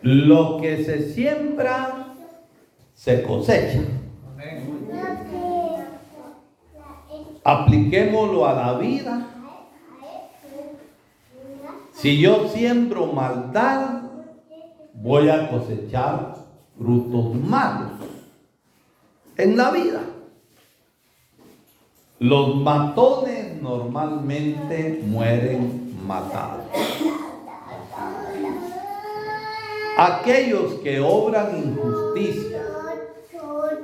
Lo que se siembra, se cosecha. Apliquémoslo a la vida. Si yo siembro maldad, voy a cosechar frutos malos en la vida. Los matones normalmente mueren matados. Aquellos que obran injusticia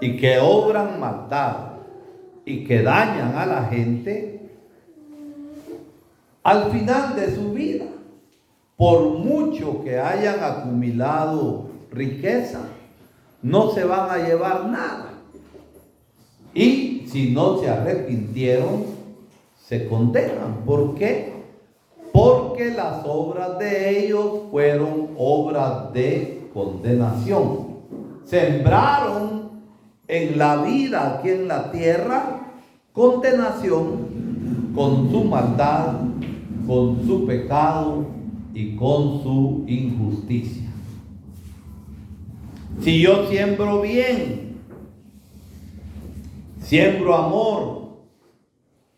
y que obran maldad y que dañan a la gente, al final de su vida, por mucho que hayan acumulado riqueza, no se van a llevar nada. Y si no se arrepintieron, se condenan. ¿Por qué? Porque las obras de ellos fueron obras de condenación. Sembraron en la vida aquí en la tierra condenación con su maldad, con su pecado y con su injusticia. Si yo siembro bien, siembro amor,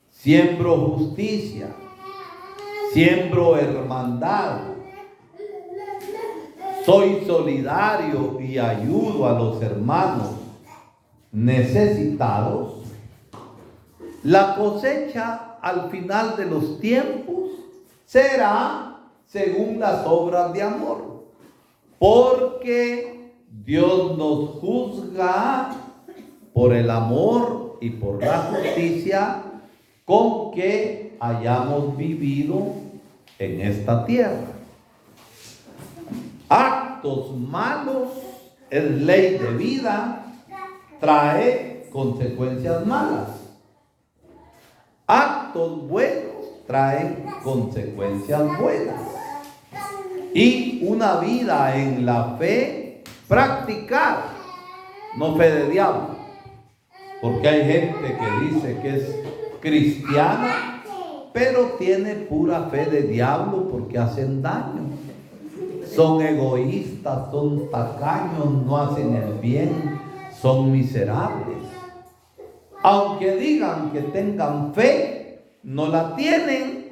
siembro justicia, siembro hermandad, soy solidario y ayudo a los hermanos necesitados, la cosecha al final de los tiempos será según las obras de amor, porque Dios nos juzga por el amor y por la justicia con que hayamos vivido en esta tierra. Actos malos es ley de vida, trae consecuencias malas. Actos buenos traen consecuencias buenas. Y una vida en la fe, practicar, no fe de diablo. Porque hay gente que dice que es cristiana, pero tiene pura fe de diablo porque hacen daño. Son egoístas, son tacaños, no hacen el bien, son miserables. Aunque digan que tengan fe, no la tienen,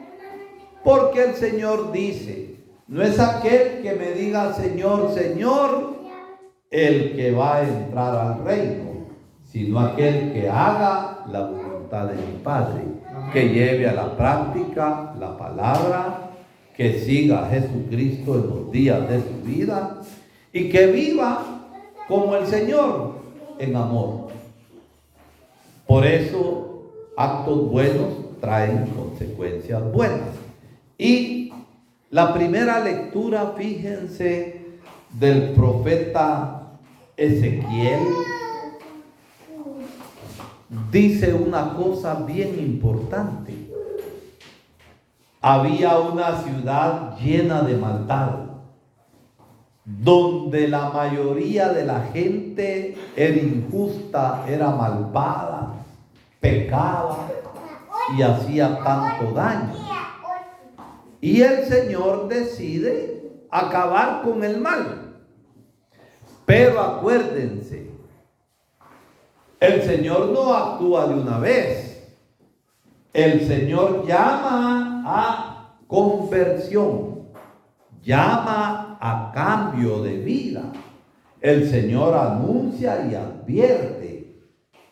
porque el Señor dice, no es aquel que me diga Señor, Señor, el que va a entrar al reino, sino aquel que haga la voluntad de mi Padre, que lleve a la práctica la palabra, que siga a Jesucristo en los días de su vida y que viva como el Señor en amor. Por eso, actos buenos traen consecuencias buenas. Y la primera lectura, fíjense, del profeta Ezequiel, dice una cosa bien importante. Había una ciudad llena de maldad, donde la mayoría de la gente era injusta, era malvada, pecaba y hacía tanto daño. Y el Señor decide acabar con el mal. Pero acuérdense, el Señor no actúa de una vez. El Señor llama a conversión, llama a cambio de vida. El Señor anuncia y advierte.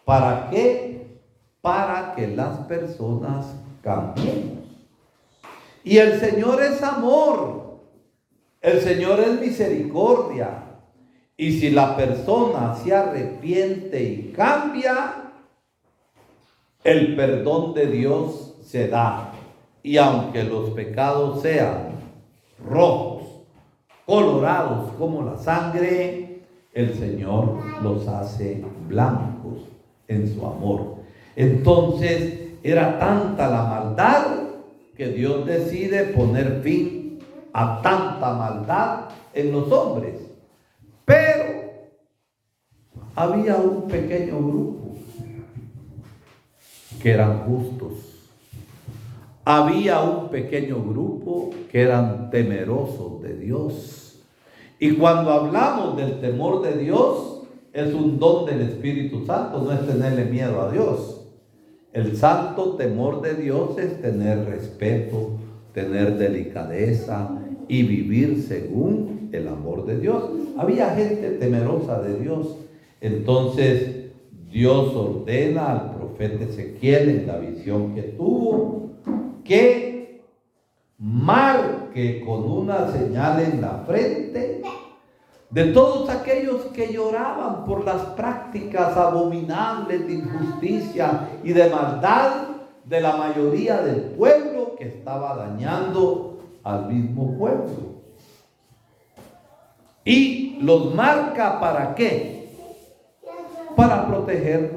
¿Para qué? Para que las personas cambiemos. Y el Señor es amor. El Señor es misericordia. Y si la persona se arrepiente y cambia, el perdón de Dios se da. Y aunque los pecados sean rojos, colorados como la sangre, el Señor los hace blancos en su amor. Entonces, era tanta la maldad que Dios decide poner fin a tanta maldad en los hombres. Pero había un pequeño grupo que eran justos. Había un pequeño grupo que eran temerosos de Dios Y cuando hablamos del temor de Dios, es un don del Espíritu Santo, no es tenerle miedo a Dios. El santo temor de Dios es tener respeto, tener delicadeza y vivir según el amor de Dios. Había gente temerosa de Dios. Entonces Dios ordena al profeta Ezequiel, en la visión que tuvo, que marque con una señal en la frente de todos aquellos que lloraban por las prácticas abominables de injusticia y de maldad de la mayoría del pueblo, que estaba dañando al mismo pueblo. Y los marca, ¿para qué? Para protegerlos.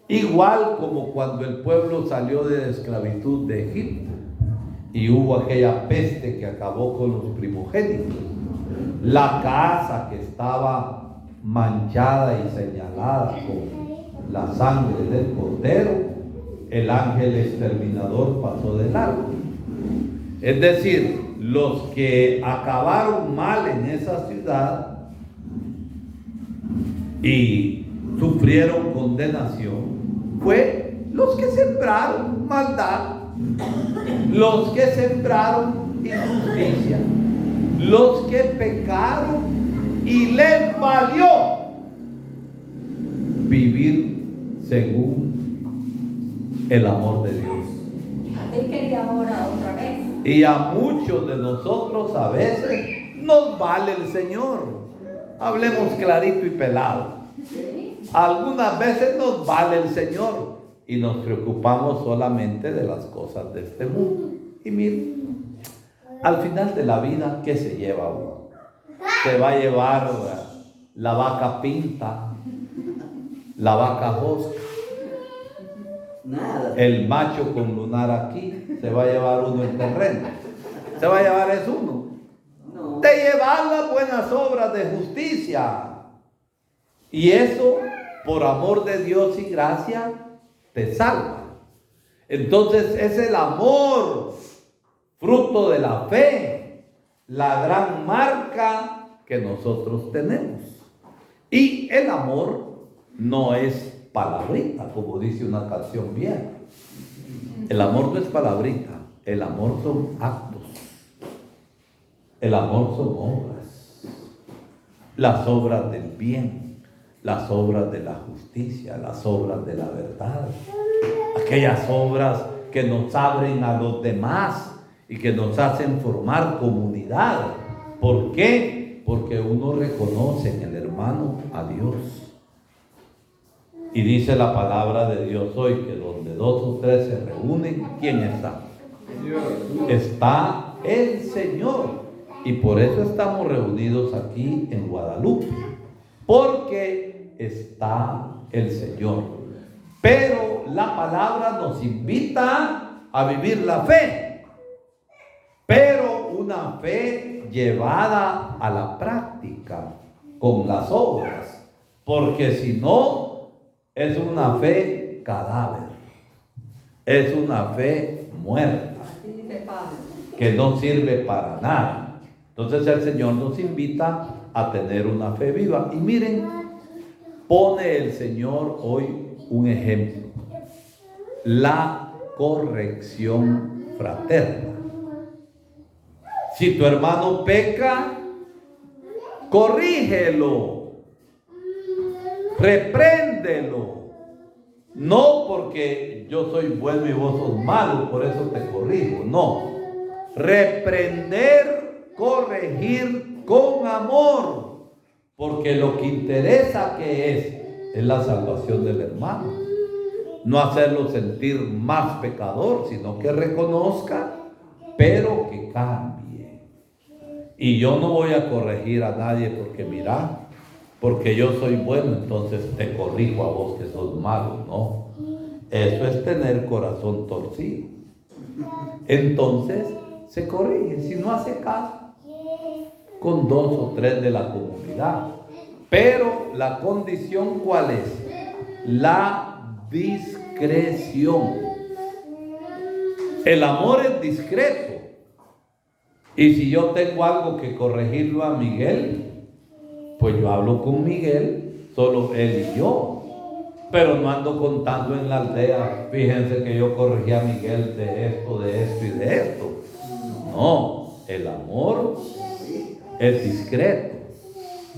Igual como cuando el pueblo salió de la esclavitud de Egipto y hubo aquella peste que acabó con los primogénitos. La casa que estaba manchada y señalada con la sangre del cordero, el ángel exterminador pasó de largo. Es decir, los que acabaron mal en esa ciudad y sufrieron condenación fue los que sembraron maldad, los que sembraron injusticia, los que pecaron y les valió vivir según el amor de Dios. Él quería ahora otra vez. Y a muchos de nosotros a veces nos vale el Señor. Hablemos clarito y pelado. Algunas veces nos vale el Señor y nos preocupamos solamente de las cosas de este mundo. Y miren, al final de la vida, ¿qué se lleva uno? Se va a llevar la vaca pinta, la vaca josca, Nada. el macho con lunar aquí, se va a llevar uno el terreno. Se va a llevar es uno. No. De llevar las buenas obras de justicia. Y eso, por amor de Dios y gracia, te salva. Entonces es el amor, fruto de la fe, la gran marca que nosotros tenemos. Y el amor no es palabrita, como dice una canción vieja. El amor no es palabrita, el amor son actos. El amor son obras. Las obras del bien, las obras de la justicia, las obras de la verdad. Aquellas obras que nos abren a los demás y que nos hacen formar comunidad. ¿Por qué? Porque uno reconoce en el hermano a Dios. Y dice la palabra de Dios hoy que donde dos o tres se reúnen, ¿quién está? Está el Señor. Y por eso estamos reunidos aquí en Guadalupe. Porque está el Señor. Pero la palabra nos invita a vivir la fe. Pero una fe llevada a la práctica con las obras. Porque si no, es una fe cadáver, es una fe muerta, que no sirve para nada. Entonces el Señor nos invita a tener una fe viva. Y miren, pone el Señor hoy un ejemplo: la corrección fraterna. Si tu hermano peca, corrígelo. Repréndelo. No porque yo soy bueno y vos sos malo, por eso te corrijo. No. Reprender, corregir con amor. Porque lo que interesa que es la salvación del hermano. No hacerlo sentir más pecador, sino que reconozca, pero que cambie. Y yo no voy a corregir a nadie porque mira, porque yo soy bueno, entonces te corrijo a vos que sos malo. No, eso es tener corazón torcido. Entonces se corrige, si no hace caso, con 2 o 3 de la comunidad. Pero la condición, ¿cuál es? La discreción. El amor es discreto. Y si yo tengo algo que corregirlo a Miguel, pues yo hablo con Miguel, solo él y yo. Pero no ando contando en la aldea, fíjense que yo corregí a Miguel de esto y de esto. No, el amor es discreto.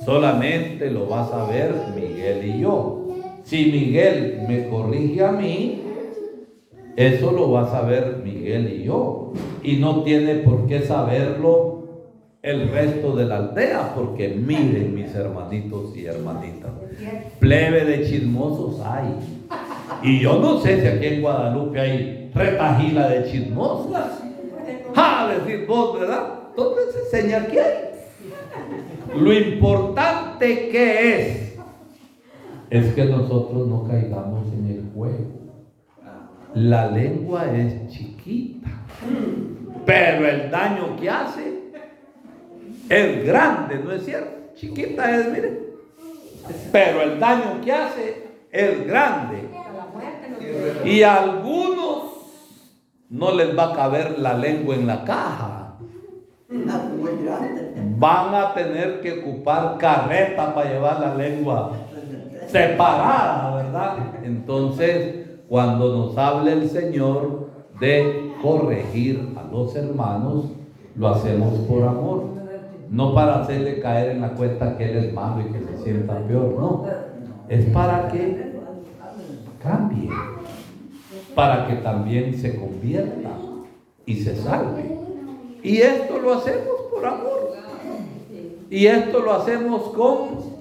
Solamente lo va a saber Miguel y yo. Si Miguel me corrige a mí, eso lo va a saber Miguel y yo. Y no tiene por qué saberlo el resto de la aldea, porque miren, mis hermanitos y hermanitas, plebe de chismosos hay. Y yo no sé si aquí en Guadalupe hay retajila de chismosos. Decir vos, ¿verdad? Entonces enseña que hay. Lo importante que es que nosotros no caigamos en el juego. La lengua es chiquita, pero el daño que hace es grande, ¿no es cierto? Chiquita es, miren, pero el daño que hace es grande. Y a algunos no les va a caber la lengua en la caja. Van a tener que ocupar carreta para llevar la lengua separada, ¿verdad? Entonces, cuando nos hable el Señor de corregir a los hermanos, lo hacemos por amor, no para hacerle caer en la cuenta que él es malo y que se sienta peor, no, es para que cambie, para que también se convierta y se salve. Y esto lo hacemos por amor, y esto lo hacemos con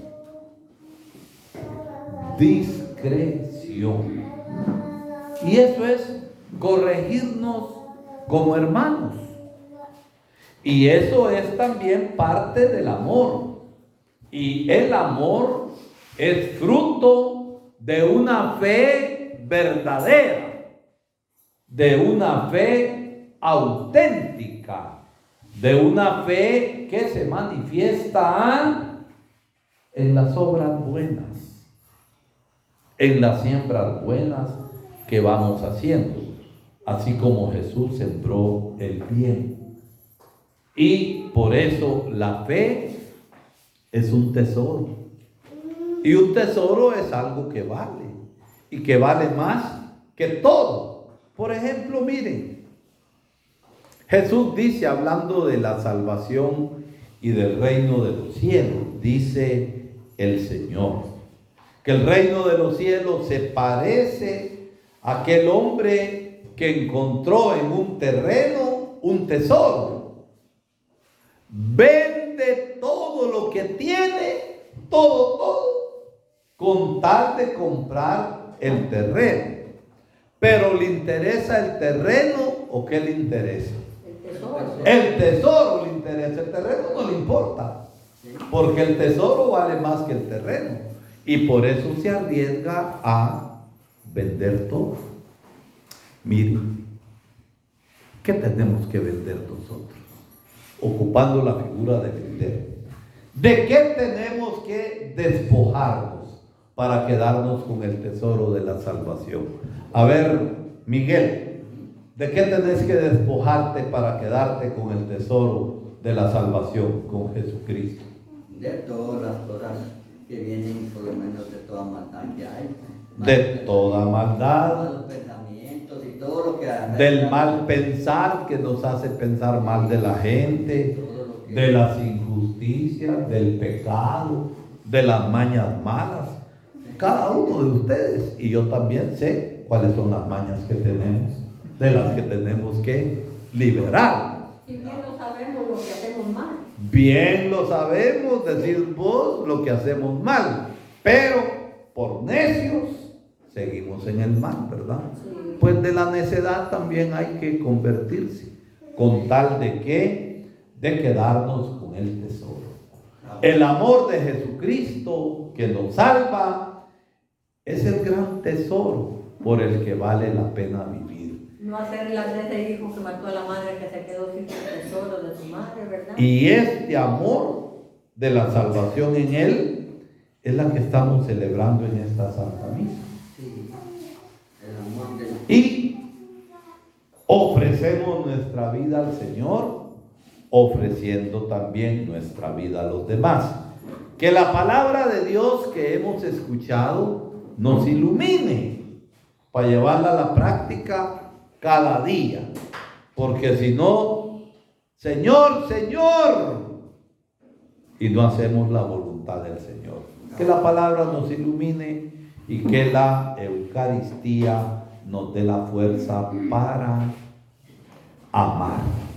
discreción. Y eso es corregirnos como hermanos. Y eso es también parte del amor. Y el amor es fruto de una fe verdadera, de una fe auténtica, de una fe que se manifiesta en las obras buenas, en las siembras buenas que vamos haciendo, así como Jesús sembró el bien. Y por eso la fe es un tesoro. Y un tesoro es algo que vale, y que vale más que todo. Por ejemplo, miren, Jesús dice, hablando de la salvación y del reino de los cielos, dice el Señor, que el reino de los cielos se parece a aquel hombre que encontró en un terreno un tesoro. Vende todo lo que tiene, todo, con tal de comprar el terreno. Pero ¿le interesa el terreno o qué le interesa? El tesoro le interesa, el terreno no le importa, porque el tesoro vale más que el terreno, y por eso se arriesga a vender todo. Miren, ¿qué tenemos que vender nosotros? Ocupando la figura de vender. ¿De qué tenemos que despojarnos para quedarnos con el tesoro de la salvación? A ver, Miguel, ¿de qué tenés que despojarte para quedarte con el tesoro de la salvación con Jesucristo? De todas las cosas que vienen, por lo menos de toda maldad que hay. De toda maldad. Malos pensamientos y todo lo que hay. Del mal pensar que nos hace pensar mal de la gente, de las injusticias, del pecado, de las mañas malas. Cada uno de ustedes, y yo también sé cuáles son las mañas que tenemos, de las que tenemos que liberar. Y bien lo sabemos lo que hacemos mal. Bien lo sabemos, decís vos, lo que hacemos mal, pero por necios seguimos en el mal, ¿verdad? Sí. Pues de la necedad también hay que convertirse, con tal de que, de quedarnos con el tesoro. El amor de Jesucristo que nos salva es el gran tesoro por el que vale la pena vivir. No hacer la de ese hijo que mató a la madre que se quedó sin el tesoro de su madre, ¿verdad? Y este amor de la salvación en Él es la que estamos celebrando en esta Santa Misa. Sí, el amor de... Y ofrecemos nuestra vida al Señor, ofreciendo también nuestra vida a los demás. Que la palabra de Dios que hemos escuchado nos ilumine para llevarla a la práctica cada día. Porque si no, Señor, Señor, y no hacemos la voluntad del Señor. Que la palabra nos ilumine y que la Eucaristía nos dé la fuerza para amar.